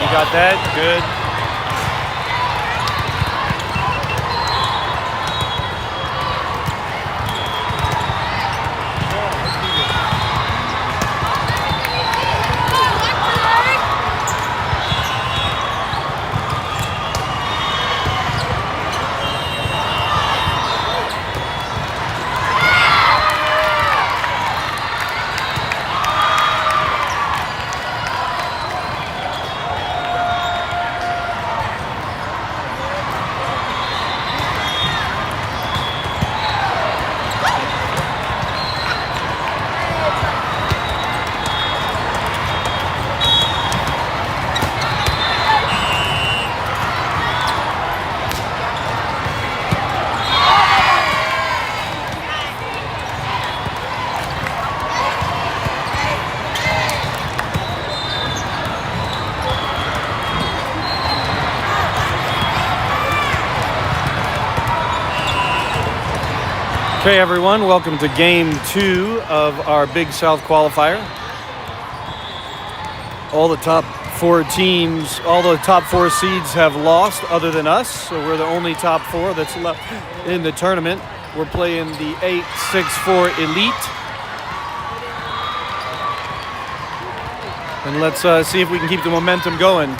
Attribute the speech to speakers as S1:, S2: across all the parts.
S1: You got that? Good. Okay, everyone, welcome to Game 2 of our Big South Qualifier. All the top 4 teams, all the top 4 seeds have lost other than us, so we're the only top 4 that's left in the tournament. We're playing the 8-6-4 Elite. And let's see if we can keep the momentum going.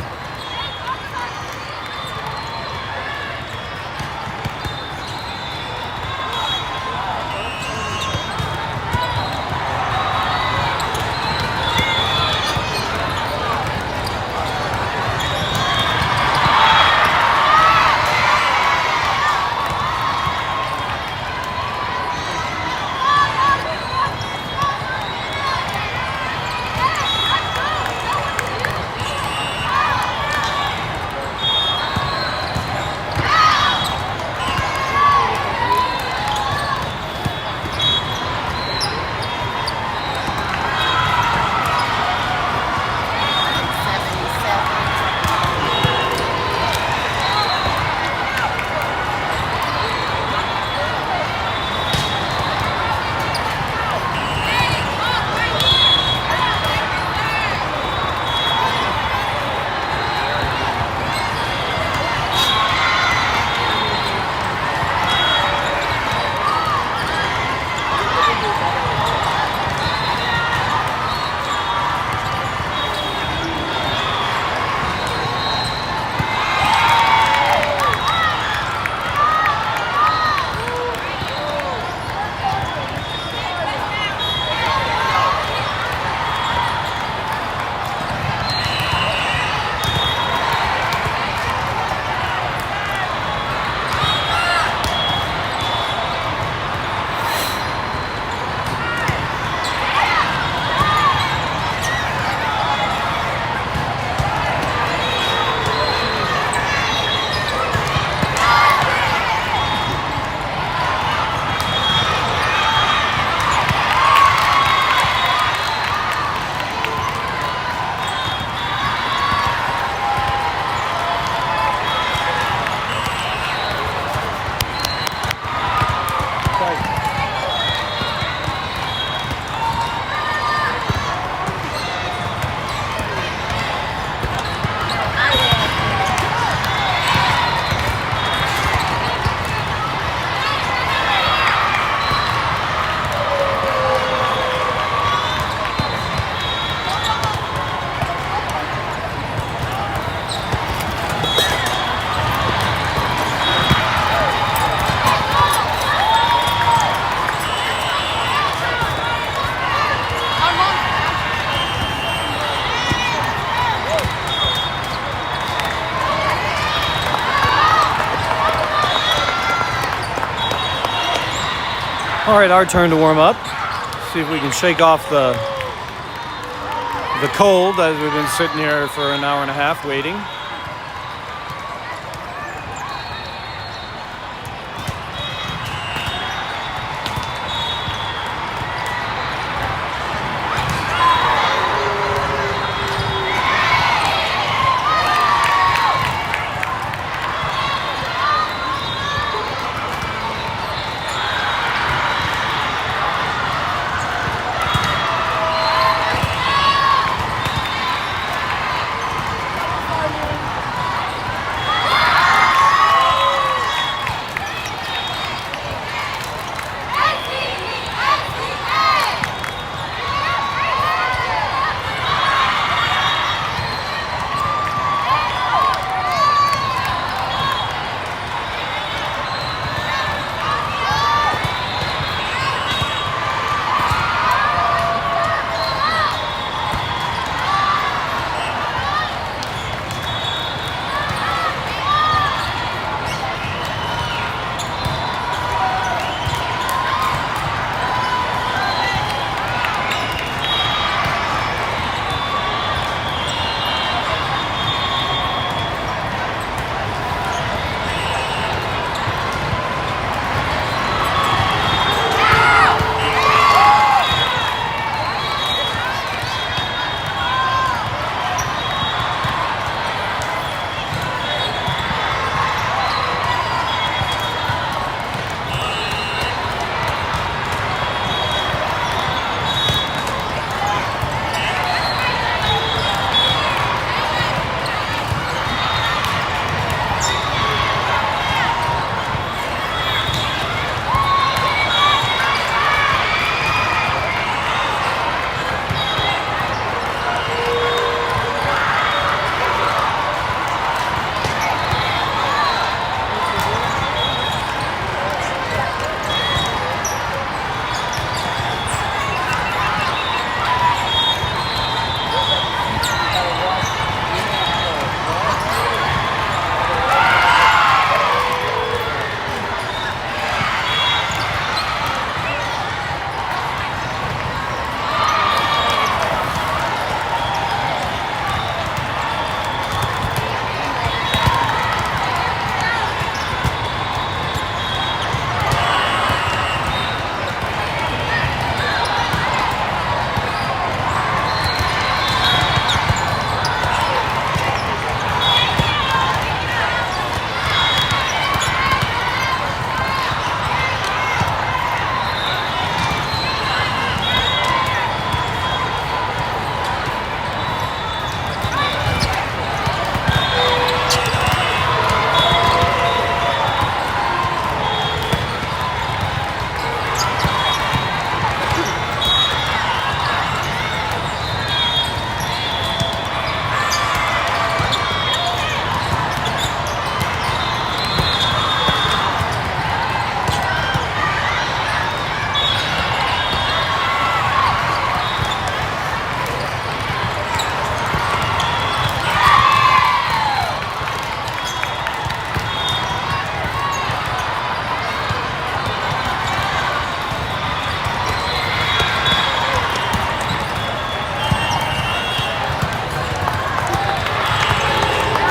S1: All right, our turn to warm up. See if we can shake off the cold as we've been sitting here for an hour and a half waiting.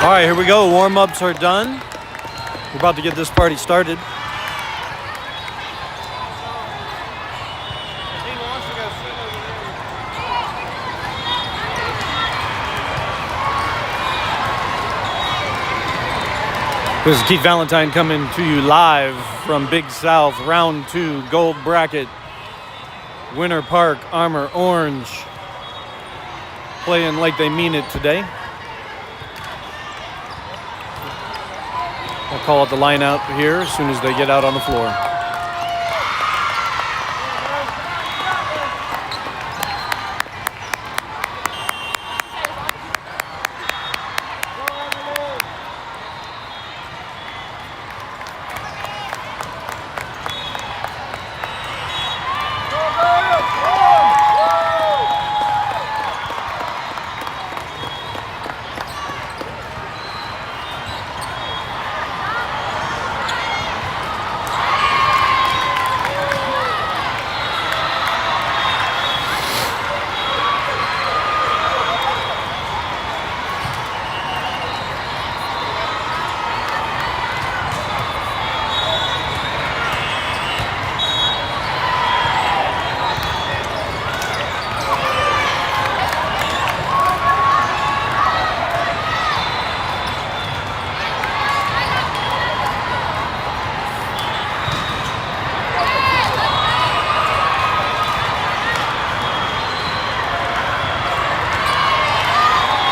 S1: All right, here we go. Warm-ups are done. We're about to get this party started. This is Keith Valentine coming to you live from Big South, round 2, gold bracket. Winter Park, Armour, Orange. Playing like they mean it today. I'll call out the line out here as soon as they get out on the floor.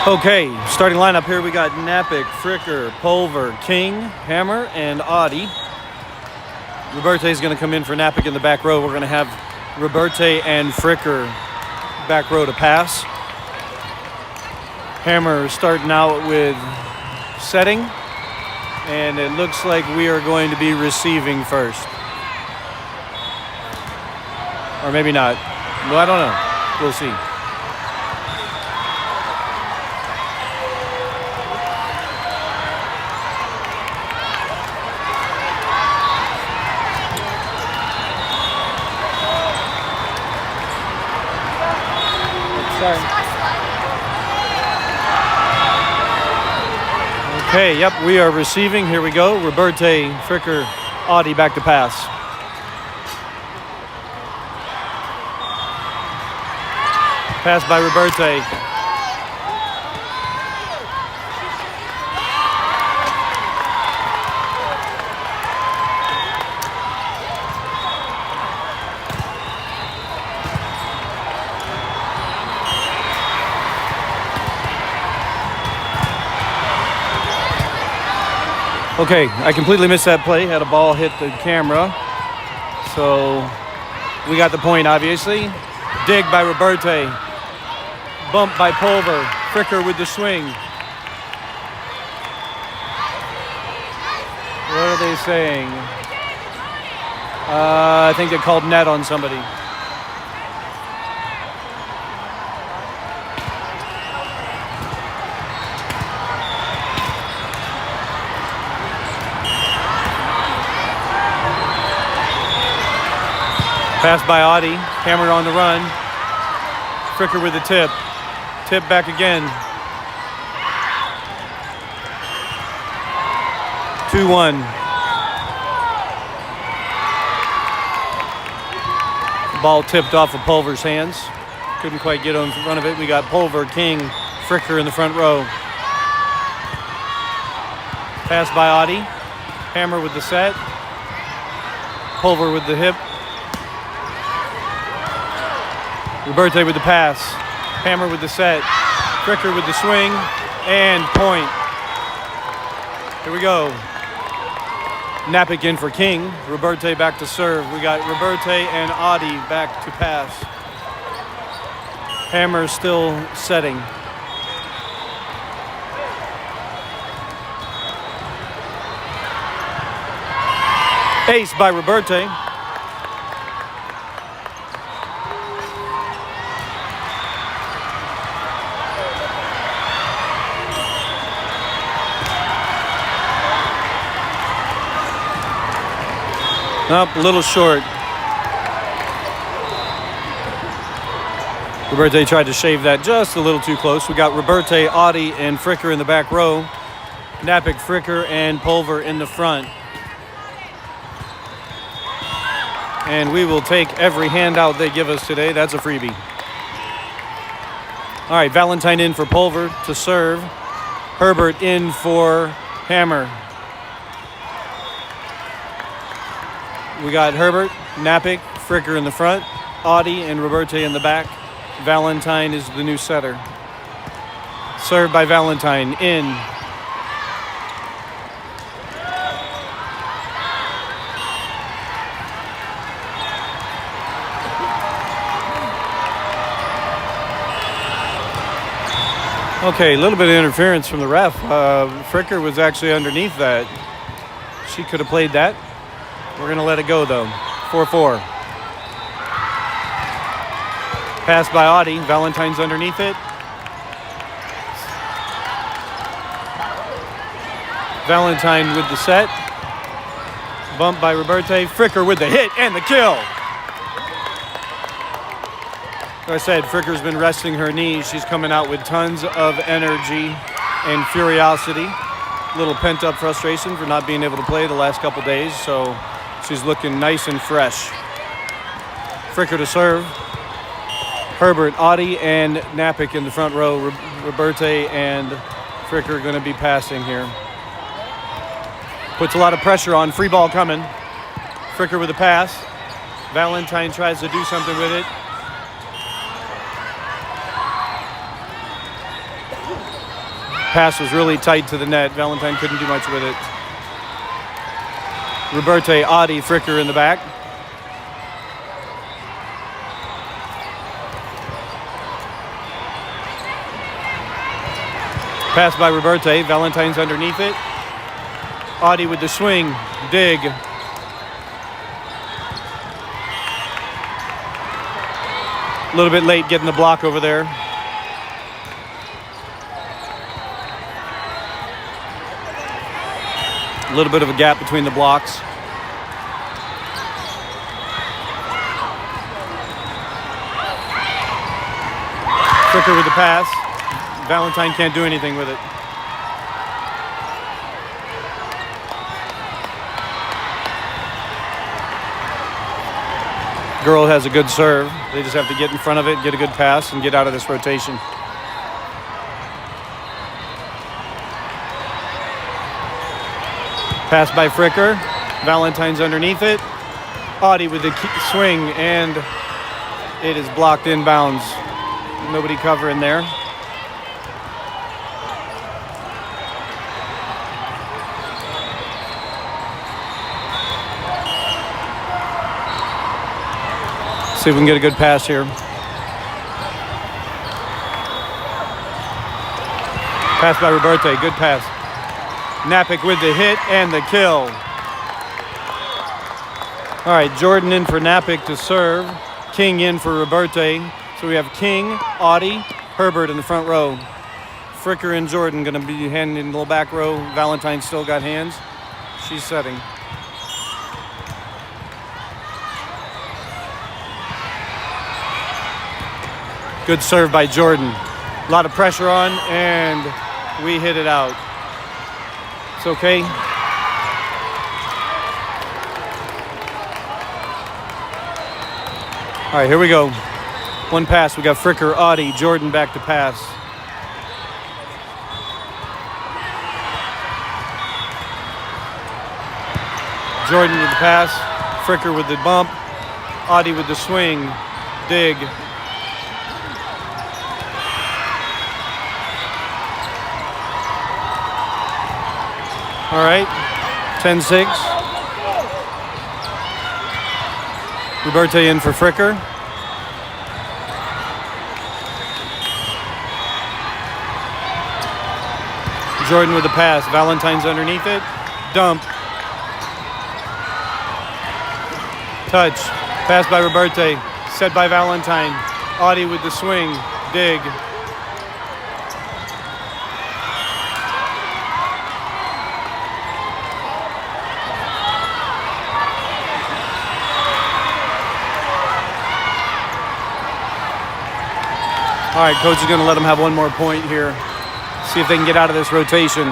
S1: Okay, starting lineup here, we got Napick, Fricker, Pulver, King, Hammer, and Audi. Roberte is going to come in for Napick in the back row. We're going to have Roberte and Fricker back row to pass. Hammer starting out with setting, and it looks like we are going to be receiving first. Or maybe not. Well, I don't know. We'll see. Okay, yep, we are receiving. Here we go. Roberte, Fricker, Audi back to pass. Pass by Roberte. Okay, I completely missed that play. Had a ball hit the camera. So we got the point, obviously. Dig by Roberte. Bump by Pulver. Fricker with the swing. What are they saying? I think they called net on somebody. Pass by Audi, Hammer on the run. Fricker with the tip. Tip back again. 2-1. Ball tipped off of Pulver's hands. Couldn't quite get in front of it. We got Pulver, King, Fricker in the front row. Pass by Audi. Hammer with the set. Pulver with the hip. Roberte with the pass. Hammer with the set. Fricker with the swing. And point. Here we go. Napick in for King. Roberte back to serve. We got Roberte and Audi back to pass. Hammer still setting. Ace by Roberte. Up a little short. Roberte tried to shave that just a little too close. We got Roberte, Audi, and Fricker in the back row. Napick, Fricker, and Pulver in the front. And we will take every handout they give us today. That's a freebie. All right, Valentine in for Pulver to serve. Herbert in for Hammer. We got Herbert, Napick, Fricker in the front, Audie and Roberte in the back. Valentine is the new setter. Served by Valentine, in. Okay, a little bit of interference from the ref. Fricker was actually underneath that. She could have played that. We're going to let it go, though. 4-4. Pass by Audie. Valentine's underneath it. Valentine with the set. Bump by Roberte. Fricker with the hit and the kill. Like I said, Fricker's been resting her knees. She's coming out with tons of energy and furiosity. A little pent-up frustration for not being able to play the last couple days, so she's looking nice and fresh. Fricker to serve. Herbert, Audie, and Napick in the front row. Roberte and Fricker going to be passing here. Puts a lot of pressure on. Free ball coming. Fricker with a pass. Valentine tries to do something with it. Pass was really tight to the net. Valentine couldn't do much with it. Roberte, Audie, Fricker in the back. Pass by Roberte. Valentine's underneath it. Audie with the swing. Dig. A little bit late getting the block over there. A little bit of a gap between the blocks. Fricker with the pass. Valentine can't do anything with it. Girl has a good serve. They just have to get in front of it, get a good pass, and get out of this rotation. Pass by Fricker. Valentine's underneath it. Audie with the swing, and it is blocked inbounds. Nobody covering there. See if we can get a good pass here. Pass by Roberte, good pass. Napick with the hit and the kill. All right, Jordan in for Napick to serve. King in for Roberte. So we have King, Audie, Herbert in the front row. Fricker and Jordan going to be handing in the little back row. Valentine still got hands. She's setting. Good serve by Jordan. A lot of pressure on, and we hit it out. It's okay. All right, here we go. One pass. We got Fricker, Audie, Jordan back to pass. Jordan with the pass. Fricker with the bump. Audie with the swing. Dig. All right, 10-6. Roberte in for Fricker. Jordan with the pass. Valentine's underneath it. Dump. Touch. Pass by Roberte. Set by Valentine. Audie with the swing. Dig. All right, coach is going to let them have one more point here. See if they can get out of this rotation.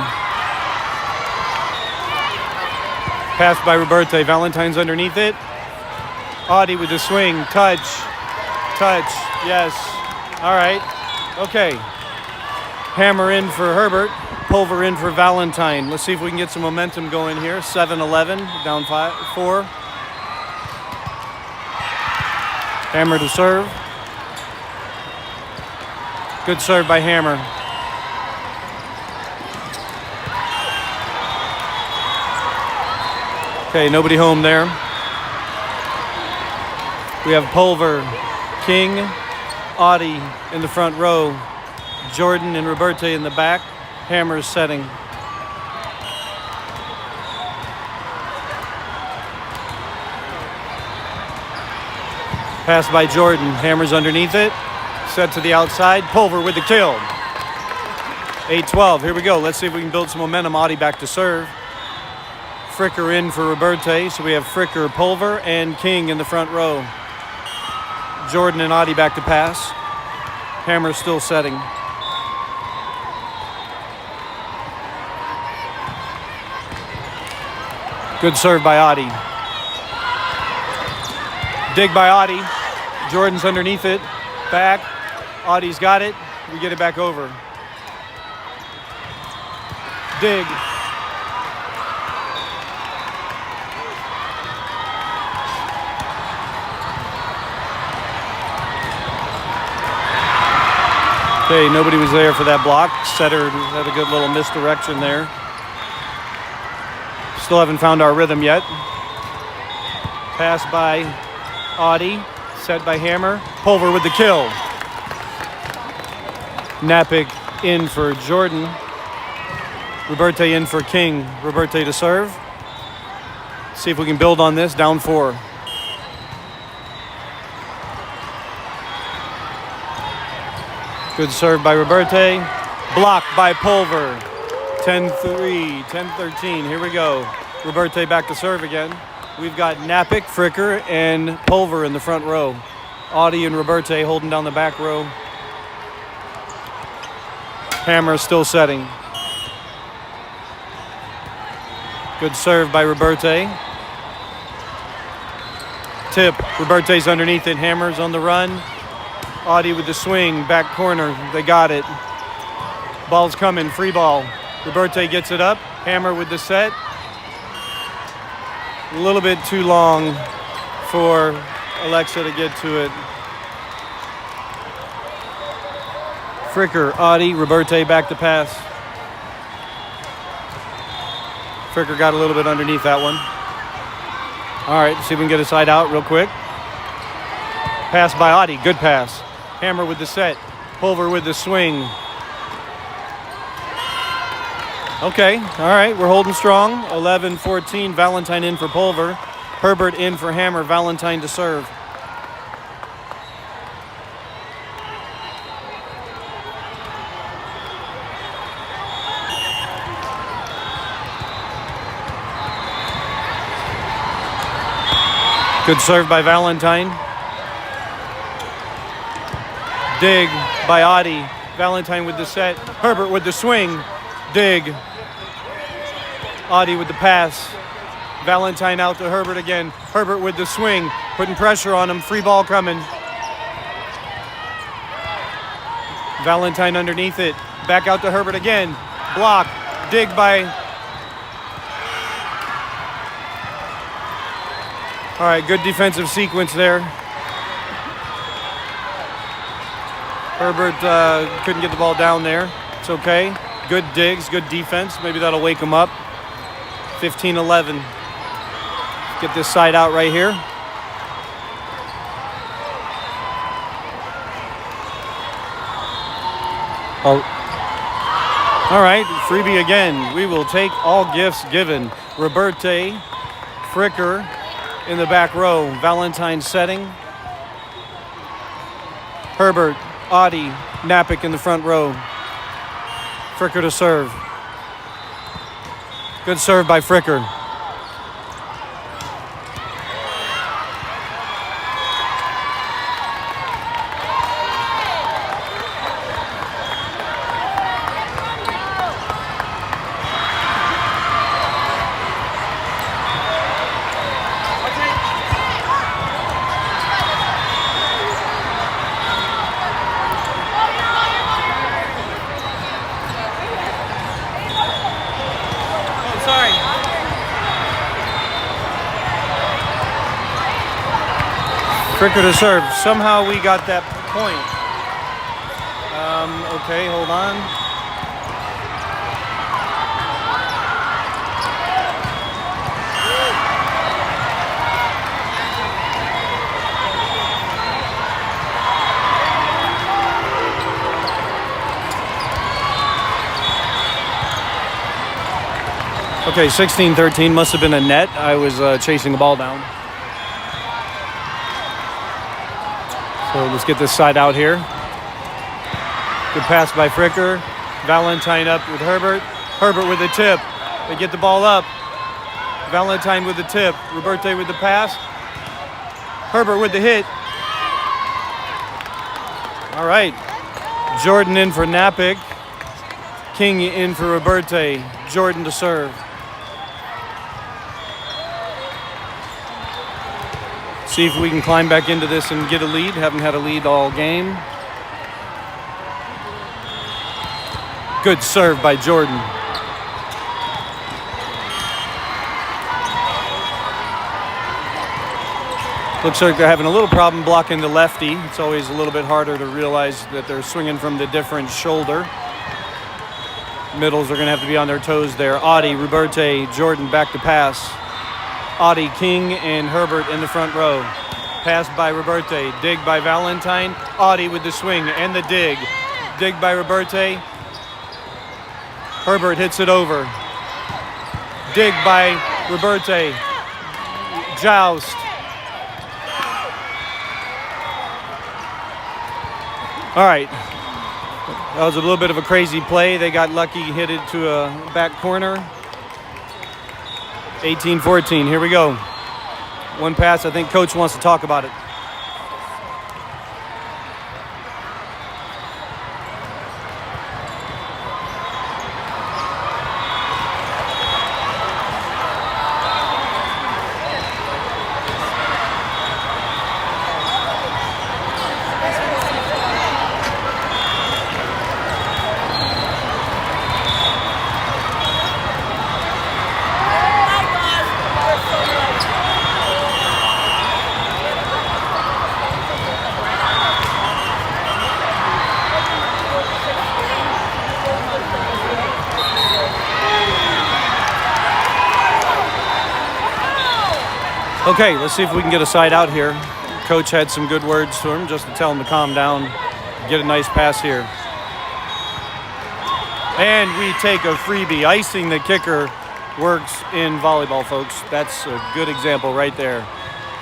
S1: Pass by Roberte. Valentine's underneath it. Audie with the swing. Touch. Touch. Yes. All right. Okay. Hammer in for Herbert. Pulver in for Valentine. Let's see if we can get some momentum going here. 7-11. Down 4. Hammer to serve. Good serve by Hammer. Okay, nobody home there. We have Pulver, King, Audie in the front row, Jordan and Roberte in the back. Hammer's setting. Pass by Jordan. Hammer's underneath it. Set to the outside. Pulver with the kill. 8-12. Here we go. Let's see if we can build some momentum. Audie back to serve. Fricker in for Roberte. So we have Fricker, Pulver, and King in the front row. Jordan and Audie back to pass. Hammer still setting. Good serve by Audie. Dig by Audie. Jordan's underneath it. Back. Audie's got it. We get it back over. Dig. Okay, nobody was there for that block. Setter had a good little misdirection there. Still haven't found our rhythm yet. Pass by Audie. Set by Hammer. Pulver with the kill. Napick in for Jordan. Roberte in for King. Roberte to serve. See if we can build on this. Down 4. Good serve by Roberte. Blocked by Pulver. 10-3, 10-13. Here we go. Roberte back to serve again. We've got Napick, Fricker, and Pulver in the front row. Audie and Roberte holding down the back row. Hammer still setting. Good serve by Roberte. Tip. Roberte's underneath it. Hammer's on the run. Audie with the swing, back corner. They got it. Ball's coming, free ball. Roberte gets it up. Hammer with the set. A little bit too long for Alexa to get to it. Fricker, Audie, Roberte back to pass. Fricker got a little bit underneath that one. All right, see if we can get a side out real quick. Pass by Audie, good pass. Hammer with the set. Pulver with the swing. Okay, all right, we're holding strong. 11-14, Valentine in for Pulver. Herbert in for Hammer, Valentine to serve. Good serve by Valentine. Dig by Audie. Valentine with the set. Herbert with the swing. Dig. Audie with the pass. Valentine out to Herbert again. Herbert with the swing. Putting pressure on him. Free ball coming. Valentine underneath it. Back out to Herbert again. Block. Dig by... All right, good defensive sequence there. Herbert couldn't get the ball down there. It's okay. Good digs, good defense. Maybe that'll wake him up. 15-11. Get this side out right here. Oh. All right, freebie again. We will take all gifts given. Roberte, Fricker in the back row. Valentine setting. Herbert, Audie, Napick in the front row. Fricker to serve. Good serve by Fricker. Fricker to serve. Somehow we got that point. Okay, hold on. Okay, 16-13 must have been a net. I was chasing the ball down. So let's get this side out here. Good pass by Fricker. Valentine up with Herbert. Herbert with the tip. They get the ball up. Valentine with the tip. Roberte with the pass. Herbert with the hit. All right. Jordan in for Napick. King in for Roberte. Jordan to serve. See if we can climb back into this and get a lead. Haven't had a lead all game. Good serve by Jordan. Looks like they're having a little problem blocking the lefty. It's always a little bit harder to realize that they're swinging from the different shoulder. Middles are going to have to be on their toes there. Audie, Roberte, Jordan back to pass. Audie, King, and Herbert in the front row. Pass by Roberte. Dig by Valentine. Audie with the swing and the dig. Dig by Roberte. Herbert hits it over. Dig by Roberte. Joust. All right. That was a little bit of a crazy play. They got lucky, hit it to a back corner. 18-14, here we go. One pass, I think coach wants to talk about it. Okay, let's see if we can get a side out here. Coach had some good words to him just to tell him to calm down, get a nice pass here. And we take a freebie. Icing the kicker works in volleyball, folks. That's a good example right there.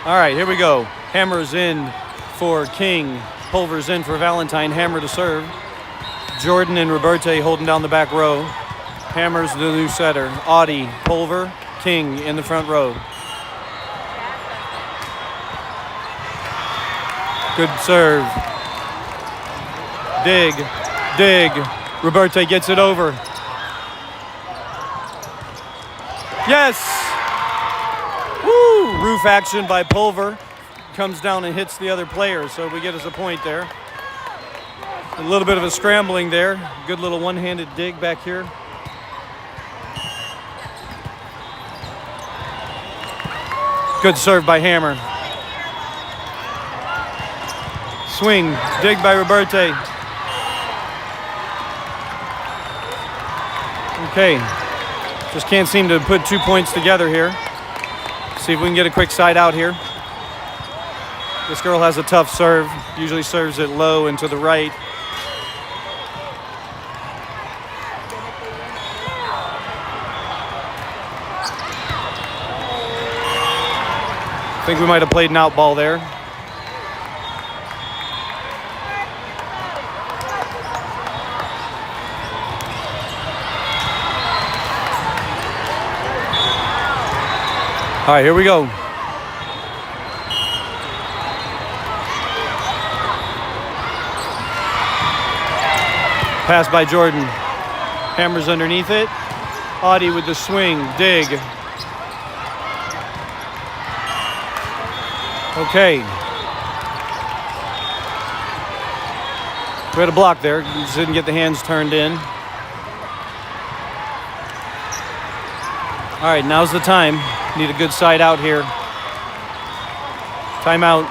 S1: All right, here we go. Hammer's in for King. Pulver's in for Valentine. Hammer to serve. Jordan and Roberte holding down the back row. Hammer's the new setter. Audie, Pulver, King in the front row. Good serve. Dig. Dig. Roberte gets it over. Yes! Woo! Roof action by Pulver. Comes down and hits the other player, so we get us a point there. A little bit of a scrambling there. Good little one-handed dig back here. Good serve by Hammer. Swing, dig by Roberte. Okay, just can't seem to put 2 points together here. See if we can get a quick side out here. This girl has a tough serve, usually serves it low and to the right. I think we might have played an out ball there. All right, here we go. Pass by Jordan. Hammer's underneath it. Audie with the swing, dig. Okay. We had a block there. Just didn't get the hands turned in. All right, now's the time. Need a good side out here. Timeout.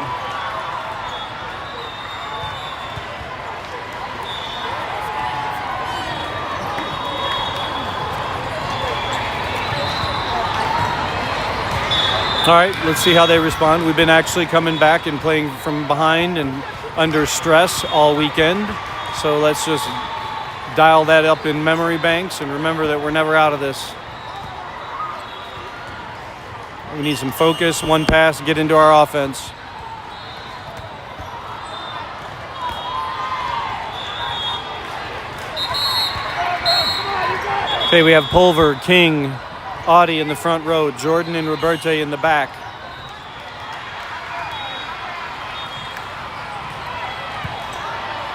S1: All right, let's see how they respond. We've been actually coming back and playing from behind and under stress all weekend. So let's just dial that up in memory banks and remember that we're never out of this. We need some focus, one pass, get into our offense. Okay, we have Pulver, King, Audie in the front row, Jordan and Roberte in the back.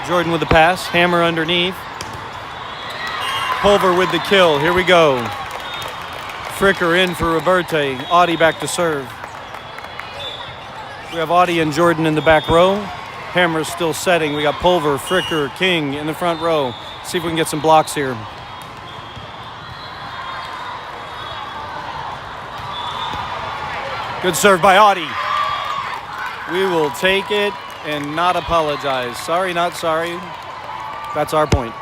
S1: Jordan with the pass, Hammer underneath. Pulver with the kill, here we go. Fricker in for Roberte, Audie back to serve. We have Audie and Jordan in the back row. Hammer's still setting, we got Pulver, Fricker, King in the front row. See if we can get some blocks here. Good serve by Audie. We will take it and not apologize. Sorry, not sorry. That's our point.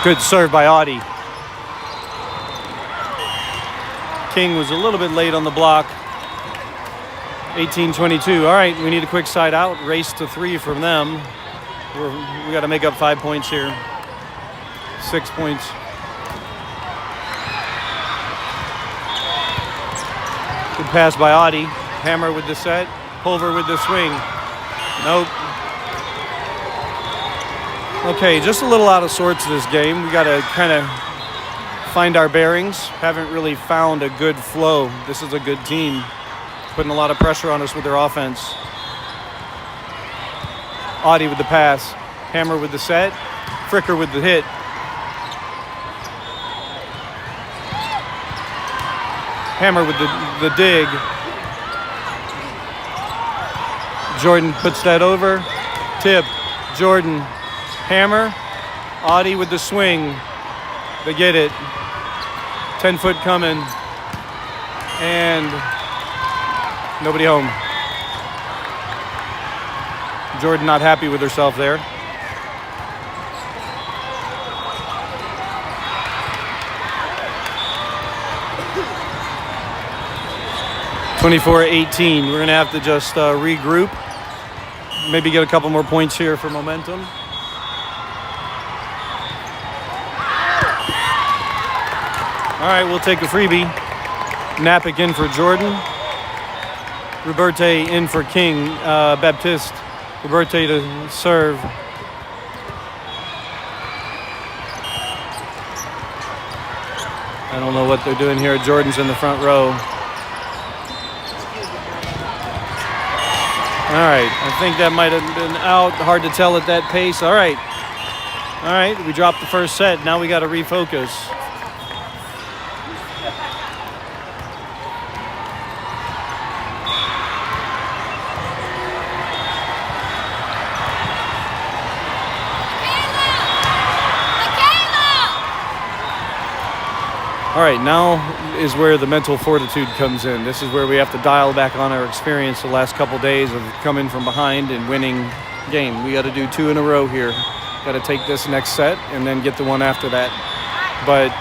S1: Good serve by Audie. King was a little bit late on the block. 18-22. All right, we need a quick side out. Race to 3 from them. We got to make up 5 points here. 6 points. Good pass by Audie. Hammer with the set. Pulver with the swing. Nope. Okay, just a little out of sorts this game. We got to kind of find our bearings. Haven't really found a good flow. This is a good team. Putting a lot of pressure on us with their offense. Audie with the pass. Hammer with the set. Fricker with the hit. Hammer with the dig. Jordan puts that over. Tip. Jordan. Hammer. Audie with the swing. They get it. 10-foot coming. And nobody home. Jordan not happy with herself there. (24-18). We're going to have to just regroup. Maybe get a couple more points here for momentum. All right, we'll take a freebie. Napick in for Jordan. Roberte in for King. Baptiste. Roberte to serve. I don't know what they're doing here. Jordan's in the front row. All right, I think that might have been out. Hard to tell at that pace. All right, we dropped the first set. Now we got to refocus. All right, now is where the mental fortitude comes in. This is where we have to dial back on our experience the last couple days of coming from behind and winning game. We got to do 2 in a row here. Got to take this next set and then get the one after that. But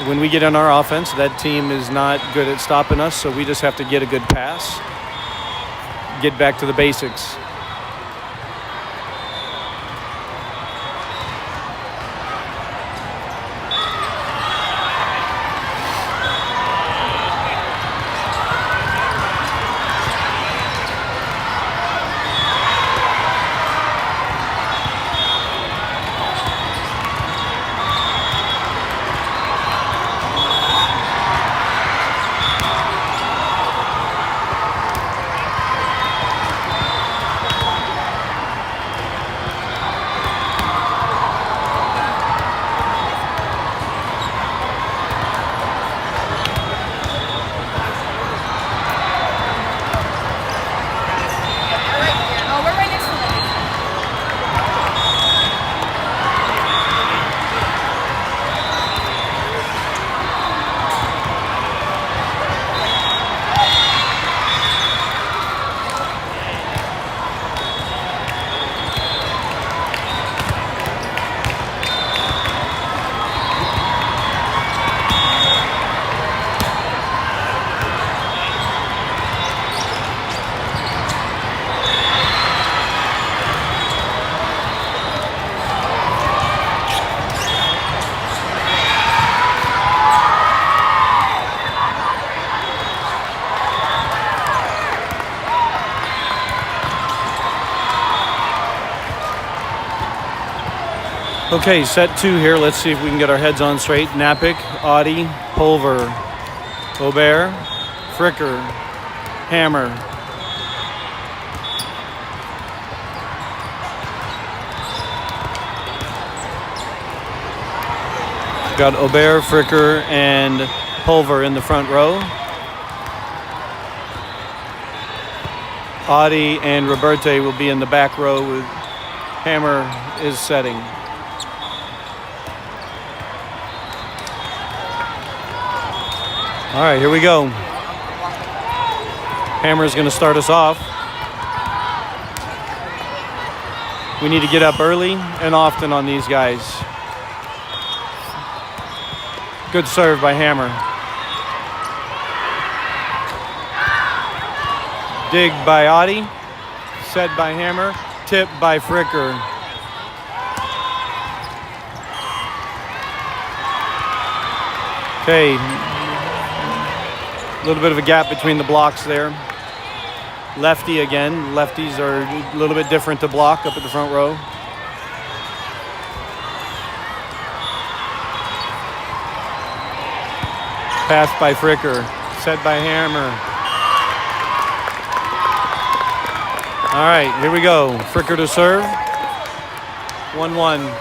S1: when we get on our offense, that team is not good at stopping us, so we just have to get a good pass, get back to the basics. Okay, set 2 here. Let's see if we can get our heads on straight. Napick, Audi, Pulver, Aubert, Fricker, Hammer. Got Aubert, Fricker, and Pulver in the front row. Audi and Roberte will be in the back row with Hammer is setting. All right, here we go. Hammer is going to start us off. We need to get up early and often on these guys. Good serve by Hammer. Dig by Audi. Set by Hammer. Tip by Fricker. Okay. A little bit of a gap between the blocks there. Lefty again. Lefties are a little bit different to block up at the front row. Pass by Fricker. Set by Hammer. All right, here we go. Fricker to serve. 1-1.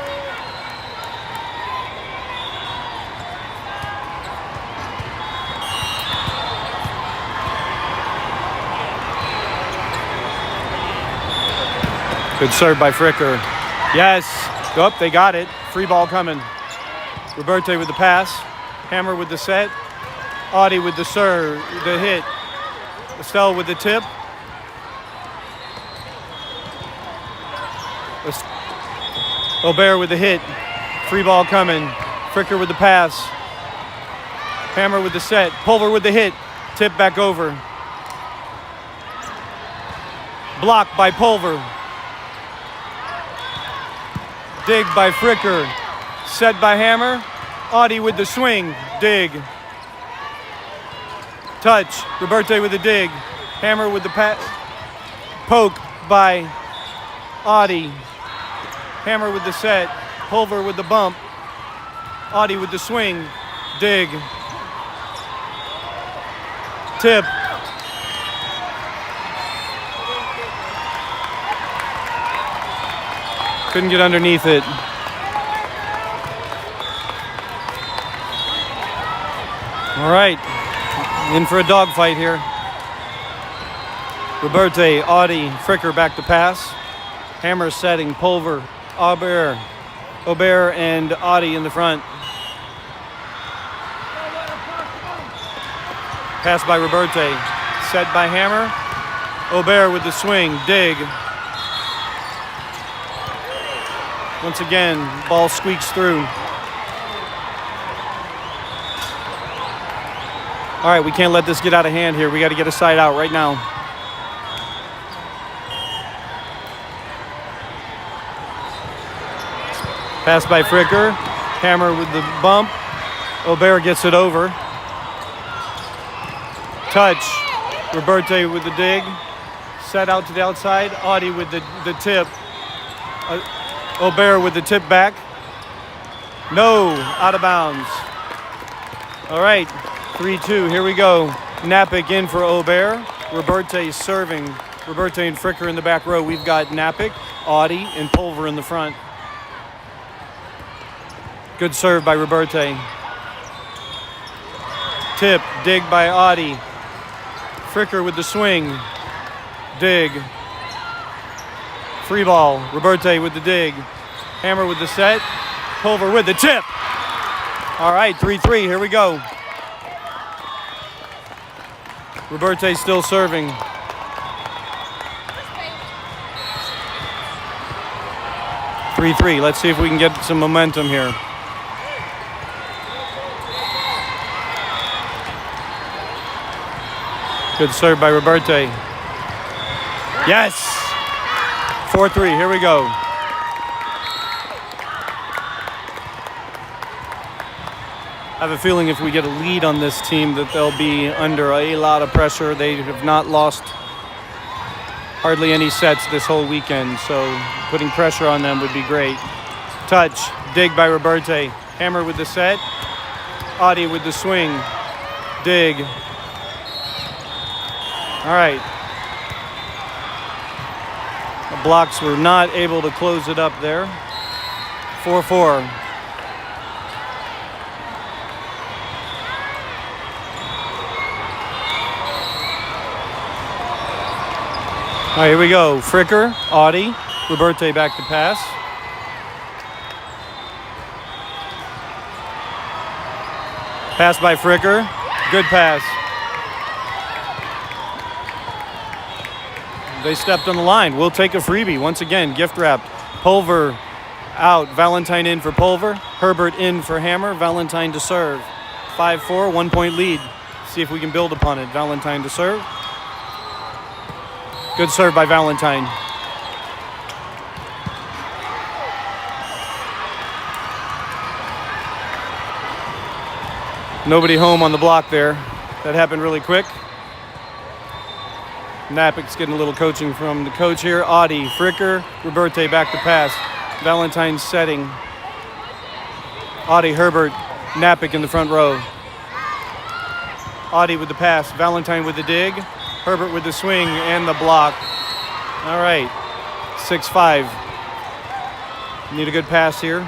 S1: Good serve by Fricker. Yes. Go up, they got it. Free ball coming. Roberte with the pass. Hammer with the set. Audi with the serve, the hit. Estelle with the tip. Aubert with the hit. Free ball coming. Fricker with the pass. Hammer with the set. Pulver with the hit. Tip back over. Blocked by Pulver. Dig by Fricker. Set by Hammer. Audi with the swing. Dig. Touch. Roberte with the dig. Hammer with the poke by Audi. Hammer with the set. Pulver with the bump. Audi with the swing. Dig. Tip. Couldn't get underneath it. All right. In for a dogfight here. Roberte, Audi, Fricker back to pass. Hammer setting, Pulver, Aubert and Audi in the front. Pass by Roberte, set by Hammer. Aubert with the swing, dig. Once again, ball squeaks through. All right, we can't let this get out of hand here. We got to get a side out right now. Pass by Fricker. Hammer with the bump. Aubert gets it over. Touch. Roberte with the dig. Set out to the outside. Audi with the tip. Aubert with the tip back. No, out of bounds. All right. 3-2, here we go. Napick in for Aubert. Roberte serving. Roberte and Fricker in the back row. We've got Napick, Audi, and Pulver in the front. Good serve by Roberte. Tip, dig by Audi. Fricker with the swing. Dig. Free ball. Roberte with the dig. Hammer with the set. Pulver with the tip. All right, 3-3, here we go. Roberte still serving. (3-3). Let's see if we can get some momentum here. Good serve by Roberte. Yes! 4-3, here we go. I have a feeling if we get a lead on this team that they'll be under a lot of pressure. They have not lost hardly any sets this whole weekend, so putting pressure on them would be great. touch, dig by Roberte. Hammer with the set. Audie with the swing. Dig. All right. The blocks were not able to close it up there. 4-4. All right, here we go. Fricker, Audie, Roberte back to pass. Pass by Fricker. Good pass. They stepped on the line. We'll take a freebie. Once again, gift wrapped. Pulver out. Valentine in for Pulver. Herbert in for Hammer. Valentine to serve. 5-4, 1 point lead. See if we can build upon it. Valentine to serve. Good serve by Valentine. Nobody home on the block there. That happened really quick. Napic's getting a little coaching from the coach here. Audie, Fricker, Roberte back to pass. Valentine setting. Audie, Herbert, Napic in the front row. Audie with the pass. Valentine with the dig. Herbert with the swing and the block. All right, 6-5. Need a good pass here.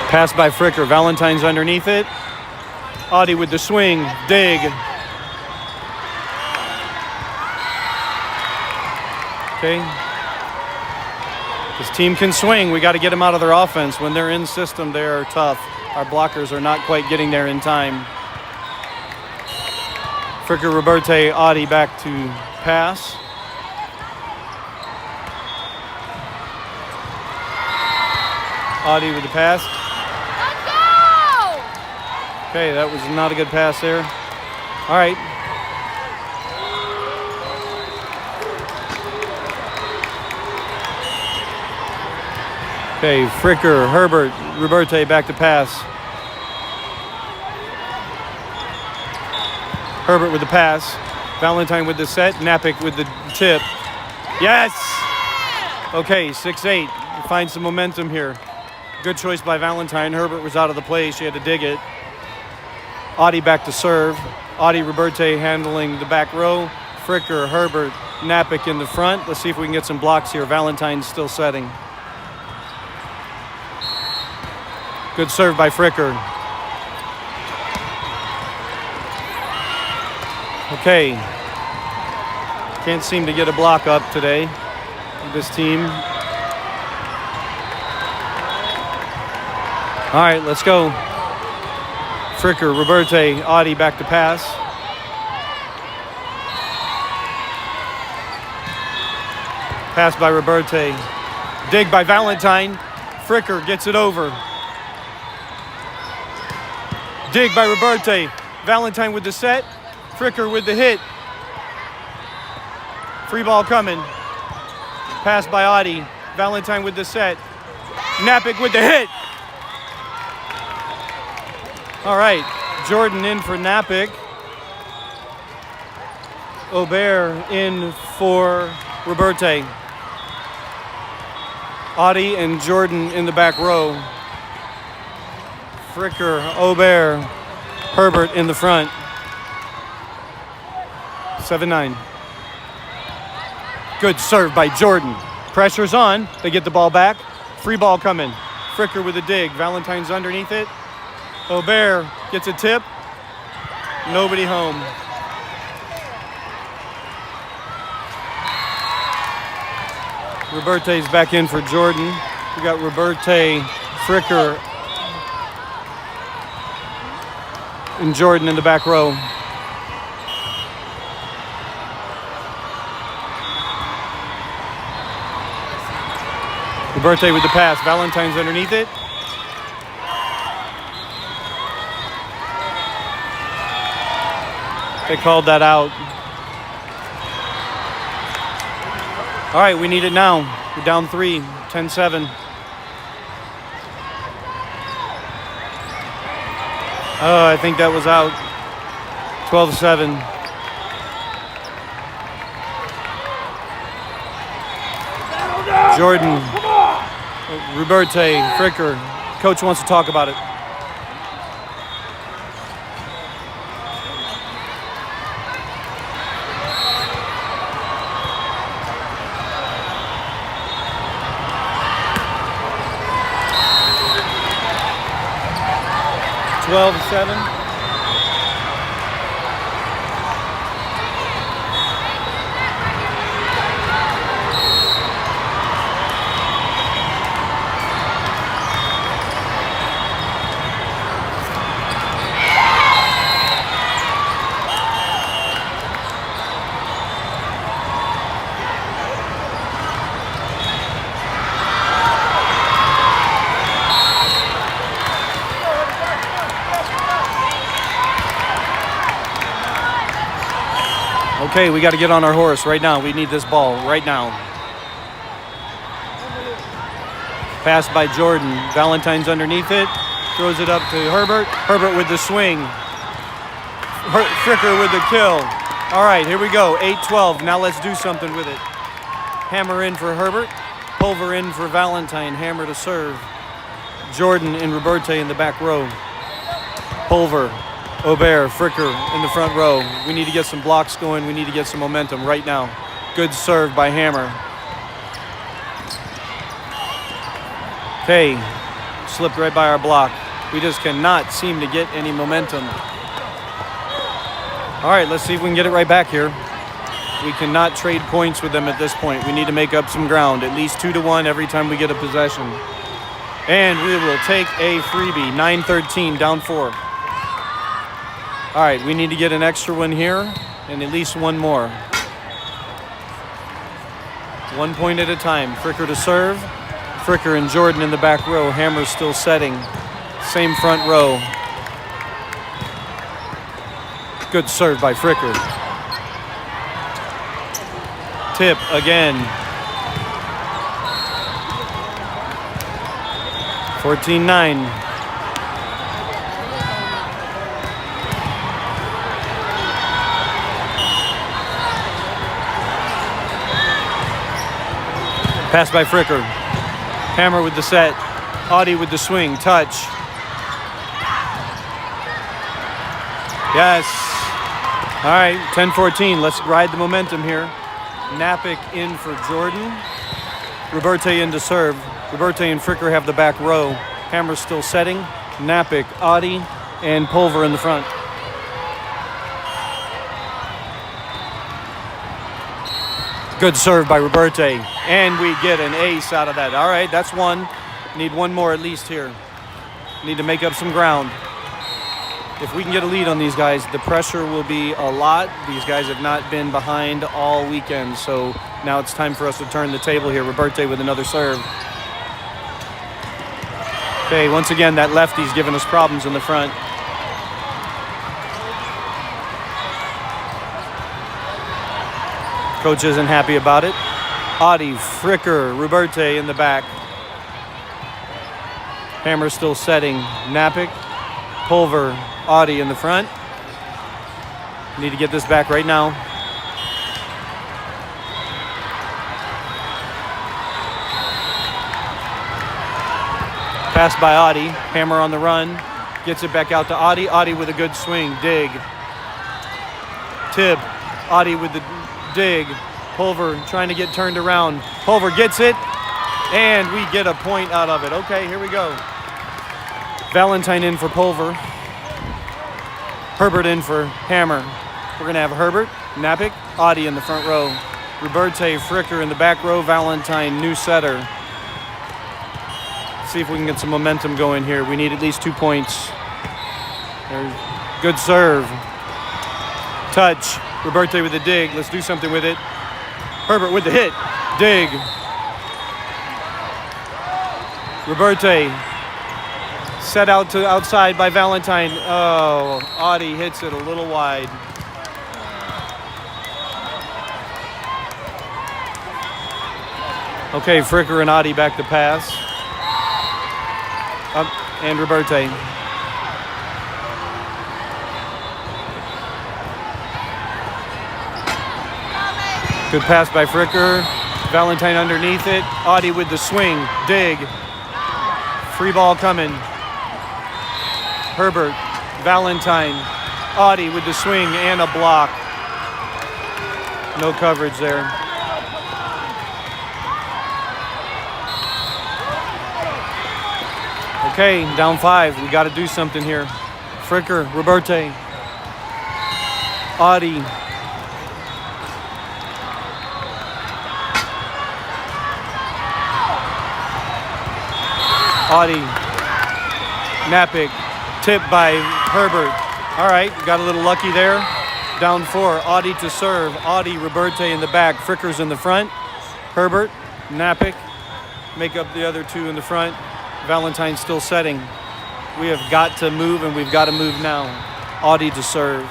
S1: Pass by Fricker. Valentine's underneath it. Audie with the swing. Dig. Okay. This team can swing. We got to get them out of their offense. When they're in system, they are tough. Our blockers are not quite getting there in time. Fricker, Roberte, Audie back to pass. Audie with the pass.
S2: Let's go!
S1: Okay, that was not a good pass there. All right. Okay, Fricker, Herbert, Roberte back to pass. Herbert with the pass. Valentine with the set. Napic with the tip. Yes! Okay, 6-8. Find some momentum here. Good choice by Valentine. Herbert was out of the play. She had to dig it. Audie back to serve. Audie, Roberte handling the back row. Fricker, Herbert, Napic in the front. Let's see if we can get some blocks here. Valentine's still setting. Good serve by Fricker. Okay. Can't seem to get a block up today with this team. All right, let's go. Fricker, Roberte, Audie back to pass. Pass by Roberte. Dig by Valentine. Fricker gets it over. Dig by Roberte. Valentine with the set. Fricker with the hit. Free ball coming. Pass by Audie. Valentine with the set. Napic with the hit. All right. Jordan in for Napic. Aubert in for Roberte. Audie and Jordan in the back row. Fricker, Aubert, Herbert in the front. 7-9. Good serve by Jordan. Pressure's on. They get the ball back. Free ball coming. Fricker with a dig. Valentine's underneath it. Aubert gets a tip. Nobody home. Roberte's back in for Jordan. We got Roberte, Fricker, and Jordan in the back row. Roberte with the pass. Valentine's underneath it. They called that out. All right, we need it now. We're down 3, 10-7. Oh, I think that was out. 12-7. Jordan, Ruberte, Fricker. Coach wants to talk about it. Twelve to 7. Okay, we got to get on our horse right now. We need this ball right now. Pass by Jordan. Valentine's underneath it. Throws it up to Herbert. Herbert with the swing. Fricker with the kill. All right, here we go. 8-12. Now let's do something with it. Hammer in for Herbert. Pulver in for Valentine. Hammer to serve. Jordan and Ruberte in the back row. Pulver. Aubert, Fricker in the front row. We need to get some blocks going. We need to get some momentum right now. Good serve by Hammer. Okay, slipped right by our block. We just cannot seem to get any momentum. All right, let's see if we can get it right back here. We cannot trade points with them at this point. We need to make up some ground, at least 2-1 every time we get a possession. And we will take a freebie, 9-13, down 4. All right, we need to get an extra one here and at least one more. 1 point at a time. Fricker to serve. Fricker and Jordan in the back row. Hammer still setting. Same front row. Good serve by Fricker. Tip again. 14-9. Pass by Fricker. Hammer with the set. Audie with the swing. Touch. Yes. All right, 10-14. Let's ride the momentum here. Napick in for Jordan. Ruberte in to serve. Ruberte and Fricker have the back row. Hammer still setting. Napick, Audie, and Pulver in the front. Good serve by Ruberte. And we get an ace out of that. All right, that's one. Need one more at least here. Need to make up some ground. If we can get a lead on these guys, the pressure will be a lot. These guys have not been behind all weekend, so now it's time for us to turn the table here. Ruberte with another serve. Okay, once again, that lefty's giving us problems in the front. Coach isn't happy about it. Audie, Fricker, Ruberte in the back. Hammer still setting. Napick, Pulver, Audie in the front. Need to get this back right now. Pass by Audie. Hammer on the run. Gets it back out to Audie. Audie with a good swing. Dig. Tip. Audie with the dig. Pulver trying to get turned around. Pulver gets it, and we get a point out of it. Okay, here we go. Valentine in for Pulver. Herbert in for Hammer. We're going to have Herbert, Napick, Audie in the front row. Ruberte, Fricker in the back row. Valentine, new setter. See if we can get some momentum going here. We need at least 2 points. There's good serve. Touch. Ruberte with the dig. Let's do something with it. Herbert with the hit. Dig. Ruberte set out to outside by Valentine. Oh, Audie hits it a little wide. Okay, Fricker and Audie back to pass. And Ruberte. Good pass by Fricker. Valentine underneath it. Audie with the swing. Dig. Free ball coming. Herbert. Valentine. Audie with the swing and a block. No coverage there. Okay, down 5. We got to do something here. Fricker, Roberte. Audie. Audie. Napick. Tip by Herbert. All right, got a little lucky there. Down 4. Audie to serve. Audie, Roberte in the back. Fricker's in the front. Herbert, Napick. Make up the other 2 in the front. Valentine still setting. We have got to move, and we've got to move now. Audie to serve.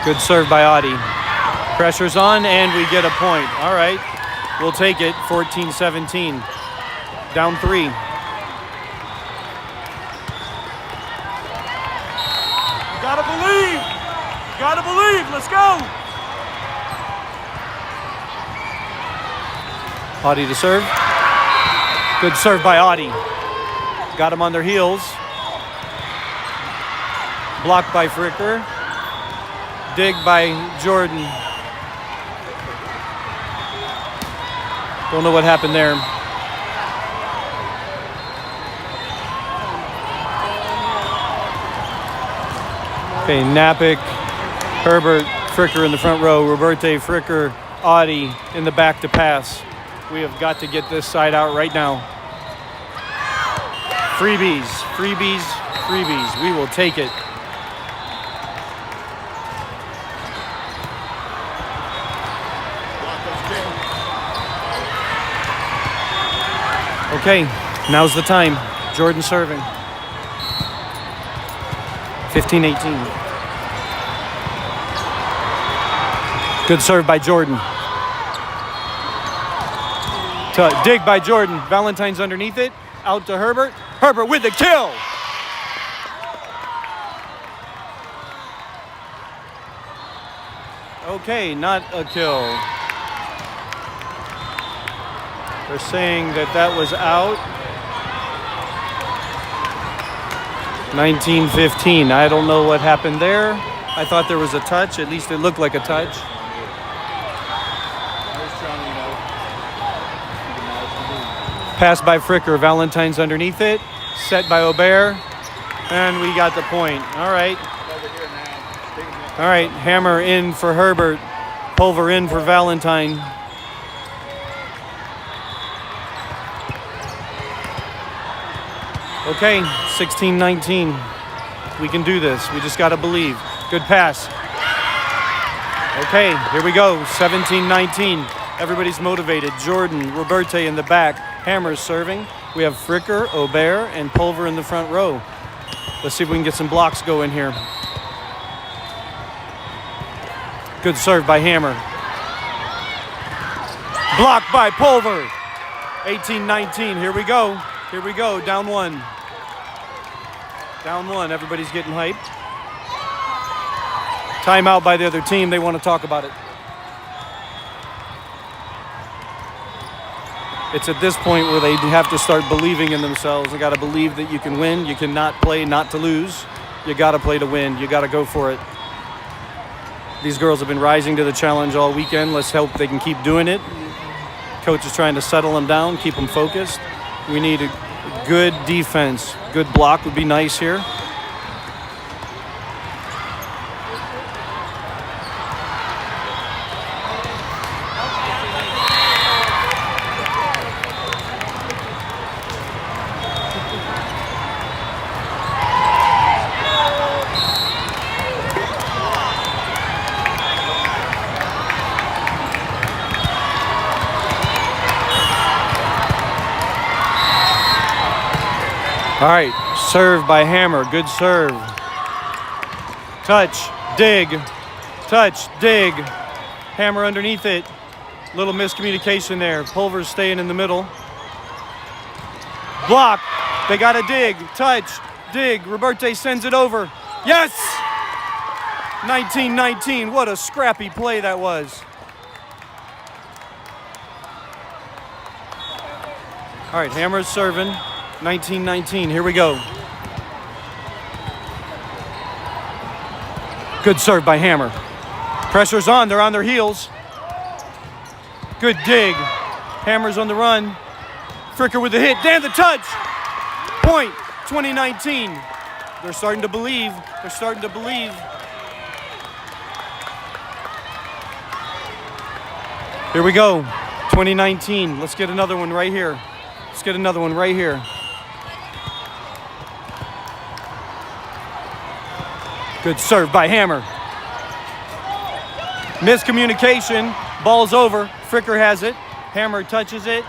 S1: Good serve by Audie. Pressure's on, and we get a point. All right, we'll take it, 14-17. Down 3.
S3: Gotta believe. Gotta believe. Let's go.
S1: Audie to serve. Good serve by Audie. Got them on their heels. Blocked by Fricker. Dig by Jordan. Don't know what happened there. Okay, Napick, Herbert, Fricker in the front row. Roberte, Fricker, Audie in the back to pass. We have got to get this side out right now. Freebies, freebies, freebies. We will take it. Okay, now's the time. Jordan serving. 15-18. Good serve by Jordan. Dig by Jordan. Valentine's underneath it. Out to Herbert. Herbert with the kill. Okay, not a kill. They're saying that was out. 19-15. I don't know what happened there. I thought there was a touch. At least it looked like a touch. Pass by Fricker. Valentine's underneath it. Set by Aubert. And we got the point. All right. All right. Hammer in for Herbert. Pulver in for Valentine. Okay, 16-19. We can do this. We just got to believe. Good pass. Okay, here we go. 17-19. Everybody's motivated. Jordan, Roberte in the back. Hammer's serving. We have Fricker, Aubert, and Pulver in the front row. Let's see if we can get some blocks going here. Good serve by Hammer. Blocked by Pulver. 18-19. Here we go. Here we go. Down 1. Down 1. Everybody's getting hyped. Timeout by the other team. They want to talk about it. It's at this point where they have to start believing in themselves. They got to believe that you can win. You cannot play not to lose. You got to play to win. You got to go for it. These girls have been rising to the challenge all weekend. Let's hope they can keep doing it. Coach is trying to settle them down, keep them focused. We need a good defense. Good block would be nice here. All right, serve by Hammer. Good serve. Touch, dig, touch, dig. Hammer underneath it. Little miscommunication there. Pulver's staying in the middle. Block. They got to dig. Touch, dig. Roberte sends it over. Yes! 19-19. What a scrappy play that was. All right, Hammer's serving. 19-19. Here we go. Good serve by Hammer. Pressure's on. They're on their heels. Good dig. Hammer's on the run. Fricker with the hit. Dan the touch. Point. 2019. They're starting to believe. They're starting to believe. Here we go. 2019. Let's get another one right here. Let's get another one right here. Good serve by Hammer. Miscommunication. Ball's over. Fricker has it. Hammer touches it.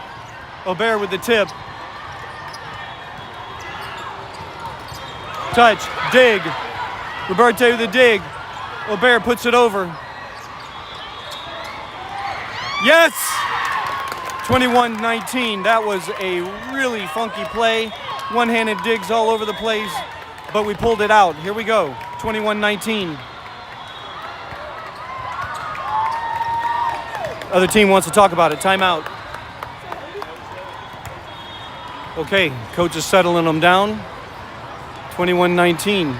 S1: Aubert with the tip. Touch. Dig. Roberte with the dig. Aubert puts it over. Yes! 21-19. That was a really funky play. One-handed digs all over the place, but we pulled it out. Here we go. 21-19. Other team wants to talk about it. Timeout. Okay, coach is settling them down. 21-19.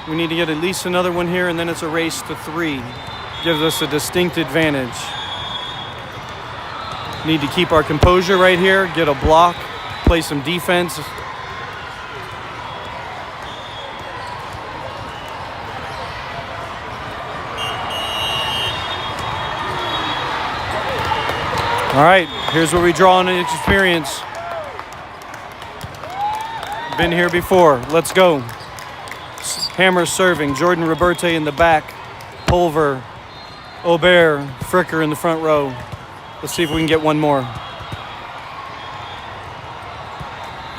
S1: We need to get at least another one here, and then it's a race to 3. Gives us a distinct advantage. Need to keep our composure right here, get a block, play some defense. All right, here's where we draw on experience. Been here before. Let's go. Hammer serving. Jordan Roberte in the back. Pulver, Aubert, Fricker in the front row. Let's see if we can get one more.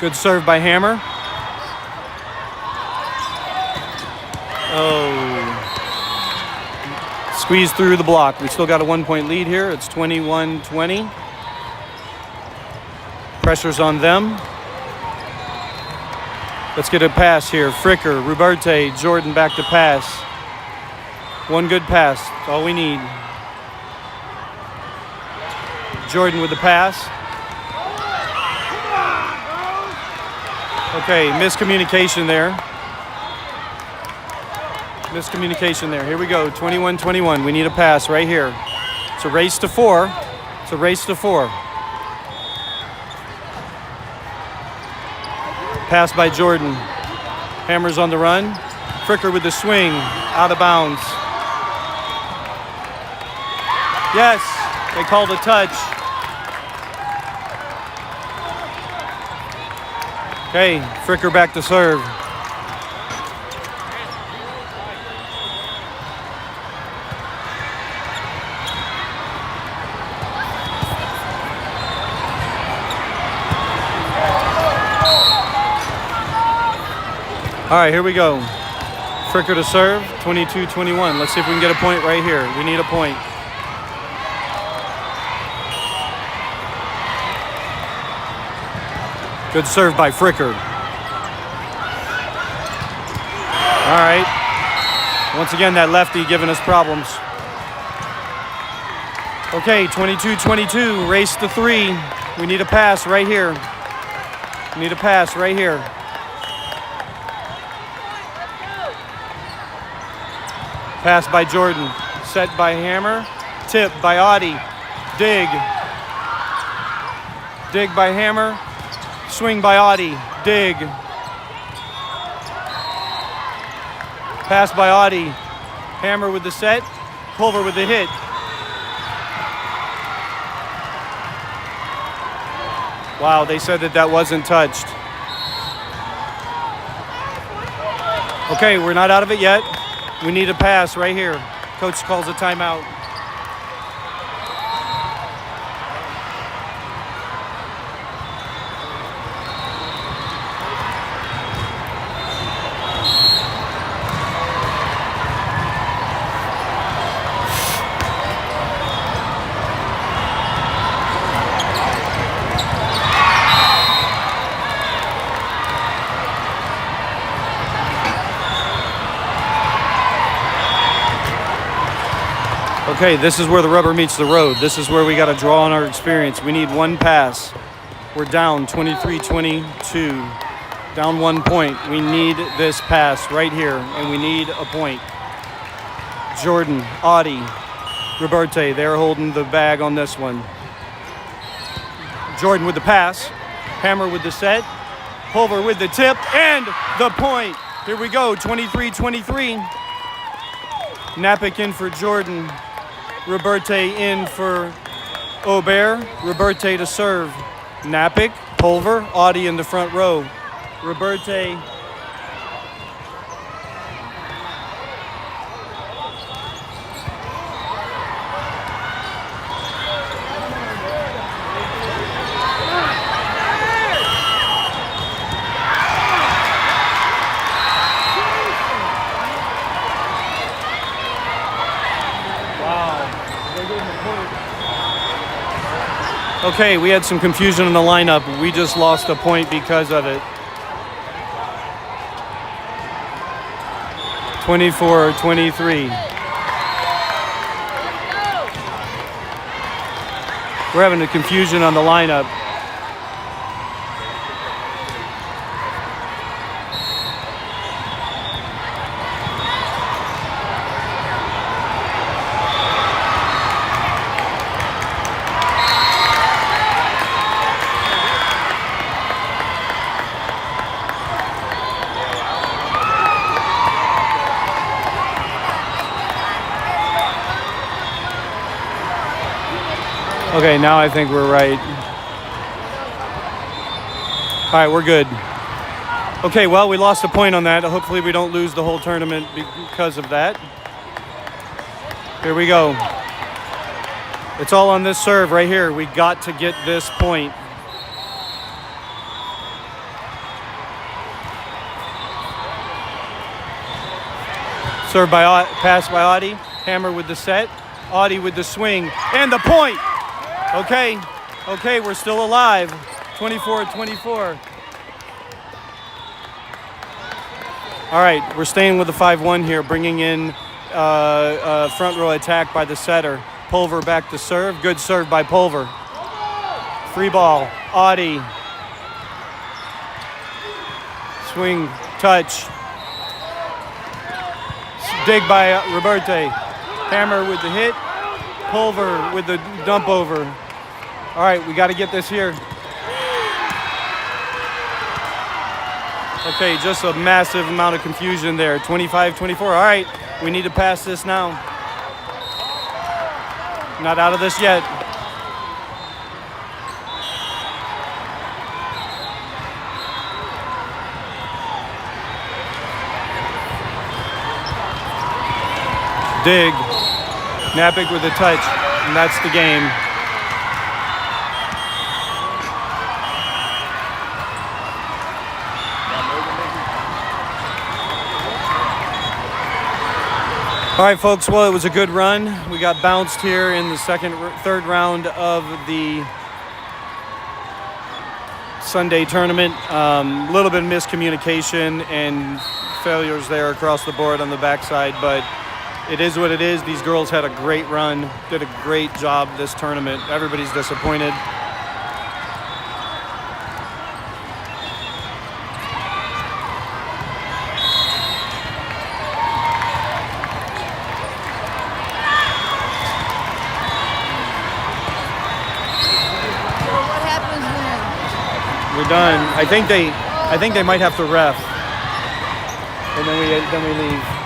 S1: Good serve by Hammer. Oh. Squeeze through the block. We still got a 1-point lead here. It's 21-20. Pressure's on them. Let's get a pass here. Fricker, Roberte, Jordan back to pass. One good pass. That's all we need. Jordan with the pass. Okay, miscommunication there. Miscommunication there. Here we go, 21-21. We need a pass right here. It's a race to 4. It's a race to 4. Pass by Jordan. Hammer's on the run. Fricker with the swing. Out of bounds. Yes, they called a touch. Okay, Fricker back to serve. All right, here we go. Fricker to serve, 22-21. Let's see if we can get a point right here. We need a point. Good serve by Fricker. All right. Once again, that lefty giving us problems. Okay, 22-22, race to 3. We need a pass right here. We need a pass right here. Pass by Jordan, set by Hammer, tip by Audie, dig. Dig by Hammer, swing by Audie, dig. Pass by Audie, Hammer with the set, Pulver with the hit. Wow, they said that wasn't touched. Okay, we're not out of it yet. We need a pass right here. Coach calls a timeout. Okay, this is where the rubber meets the road. This is where we got to draw on our experience. We need one pass. We're down 23-22, down 1 point. We need this pass right here, and we need a point. Jordan, Audie, Roberte, they're holding the bag on this one. Jordan with the pass, Hammer with the set, Pulver with the tip, and the point. Here we go, 23-23. Napick in for Jordan. Roberte in for Aubert. Roberte to serve. Napick, Pulver, Audie in the front row. Roberte. Okay, we had some confusion in the lineup. We just lost a point because of it. 24-23. We're having a confusion on the lineup. Okay, now I think we're right. All right, we're good. Okay, well, we lost a point on that. Hopefully we don't lose the whole tournament because of that. Here we go. It's all on this serve right here. We got to get this point. Serve by, pass by Audie. Hammer with the set. Audie with the swing. And the point! Okay, we're still alive. 24-24. All right, we're staying with the 5-1 here, bringing in front row attack by the setter. Pulver back to serve. Good serve by Pulver. Free ball. Audie. Swing, touch. Dig by Roberte. Hammer with the hit. Pulver with the dump over. All right, we got to get this here. Okay, just a massive amount of confusion there. 25-24. All right, we need to pass this now. Not out of this yet. Dig. Napick with the touch, and that's the game. All right, folks, well, it was a good run. We got bounced here in the third round of the Sunday tournament. A little bit of miscommunication and failures there across the board on the backside, but it is what it is. These girls had a great run, did a great job this tournament. Everybody's disappointed.
S2: What happens then?
S1: We're done. I think they might have to ref, and then we leave.